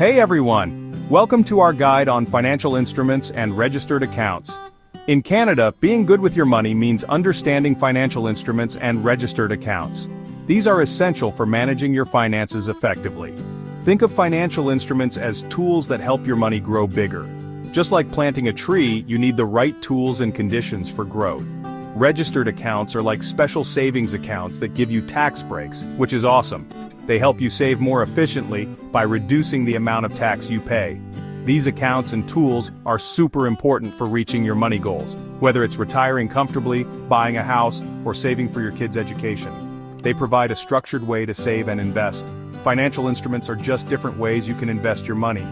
Hey everyone! Welcome to our guide on financial instruments and registered accounts. In Canada, being good with your money means understanding financial instruments and registered accounts. These are essential for managing your finances effectively. Think of financial instruments as tools that help your money grow bigger. Just like planting a tree, you need the right tools and conditions for growth. Registered accounts are like special savings accounts that give you tax breaks, which is awesome. They help you save more efficiently by reducing the amount of tax you pay. These accounts and tools are super important for reaching your money goals, whether it's retiring comfortably, buying a house, or saving for your kids' education. They provide a structured way to save and invest. Financial instruments are just different ways you can invest your money.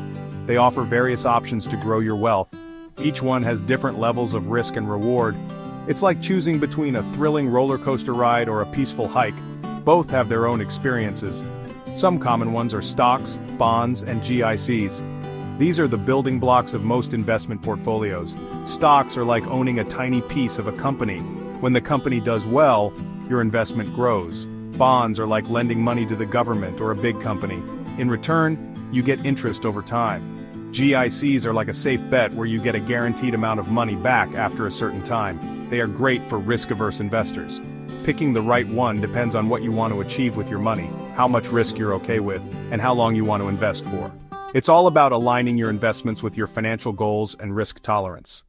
They offer various options to grow your wealth. Each one has different levels of risk and reward. It's like choosing between a thrilling roller coaster ride or a peaceful hike. Both have their own experiences. Some common ones are stocks, bonds, and GICs. These are the building blocks of most investment portfolios. Stocks are like owning a tiny piece of a company. When the company does well, your investment grows. Bonds are like lending money to the government or a big company. In return, you get interest over time. GICs are like a safe bet where you get a guaranteed amount of money back after a certain time. They are great for risk-averse investors. Picking the right one depends on what you want to achieve with your money, how much risk you're okay with, and how long you want to invest for. It's all about aligning your investments with your financial goals and risk tolerance.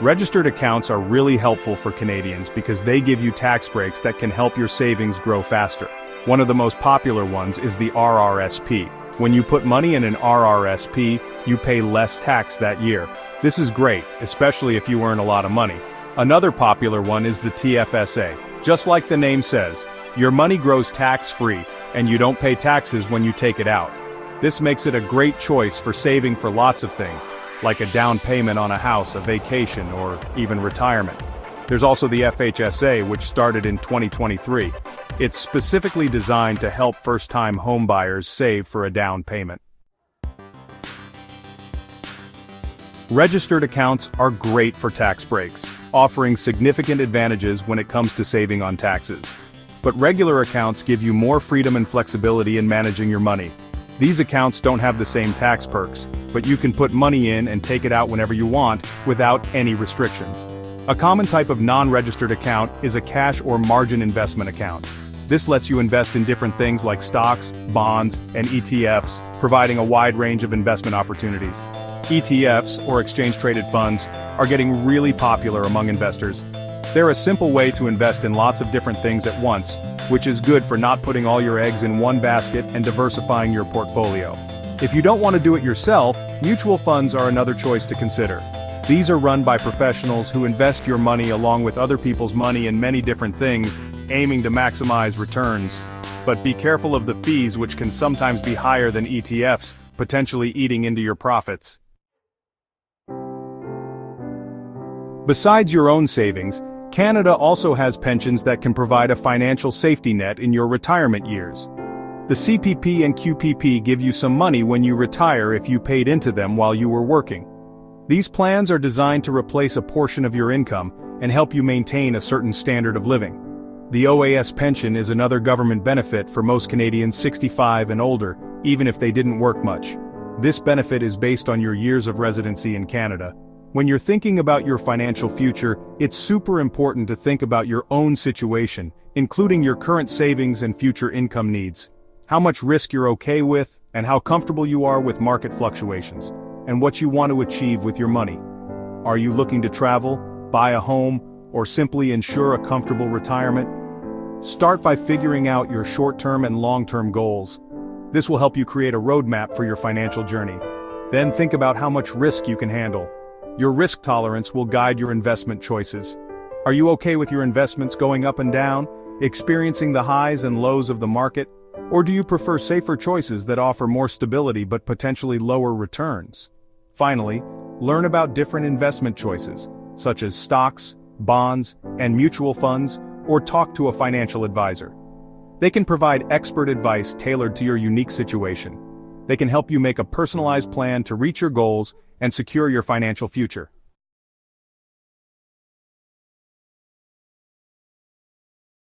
Registered accounts are really helpful for Canadians because they give you tax breaks that can help your savings grow faster. One of the most popular ones is the RRSP. When you put money in an RRSP, you pay less tax that year. This is great, especially if you earn a lot of money. Another popular one is the TFSA. Just like the name says, your money grows tax-free, and you don't pay taxes when you take it out. This makes it a great choice for saving for lots of things, like a down payment on a house, a vacation, or even retirement. There's also the FHSA, which started in 2023. It's specifically designed to help first-time homebuyers save for a down payment. Registered accounts are great for tax breaks, offering significant advantages when it comes to saving on taxes. But regular accounts give you more freedom and flexibility in managing your money. These accounts don't have the same tax perks, but you can put money in and take it out whenever you want, without any restrictions. A common type of non-registered account is a cash or margin investment account. This lets you invest in different things like stocks, bonds, and ETFs, providing a wide range of investment opportunities. ETFs, or exchange-traded funds, are getting really popular among investors. They're a simple way to invest in lots of different things at once, which is good for not putting all your eggs in one basket and diversifying your portfolio. If you don't want to do it yourself, mutual funds are another choice to consider. These are run by professionals who invest your money along with other people's money in many different things, aiming to maximize returns. But be careful of the fees, which can sometimes be higher than ETFs, potentially eating into your profits. Besides your own savings, Canada also has pensions that can provide a financial safety net in your retirement years. The CPP and QPP give you some money when you retire if you paid into them while you were working. These plans are designed to replace a portion of your income and help you maintain a certain standard of living. The OAS pension is another government benefit for most Canadians 65 and older, even if they didn't work much. This benefit is based on your years of residency in Canada. When you're thinking about your financial future, it's super important to think about your own situation, including your current savings and future income needs. How much risk you're okay with, and how comfortable you are with market fluctuations, and what you want to achieve with your money. Are you looking to travel, buy a home, or simply ensure a comfortable retirement? Start by figuring out your short-term and long-term goals. This will help you create a roadmap for your financial journey. Then think about how much risk you can handle. Your risk tolerance will guide your investment choices. Are you okay with your investments going up and down, experiencing the highs and lows of the market? Or do you prefer safer choices that offer more stability but potentially lower returns? Finally, learn about different investment choices, such as stocks, bonds, and mutual funds, or talk to a financial advisor. They can provide expert advice tailored to your unique situation. They can help you make a personalized plan to reach your goals and secure your financial future.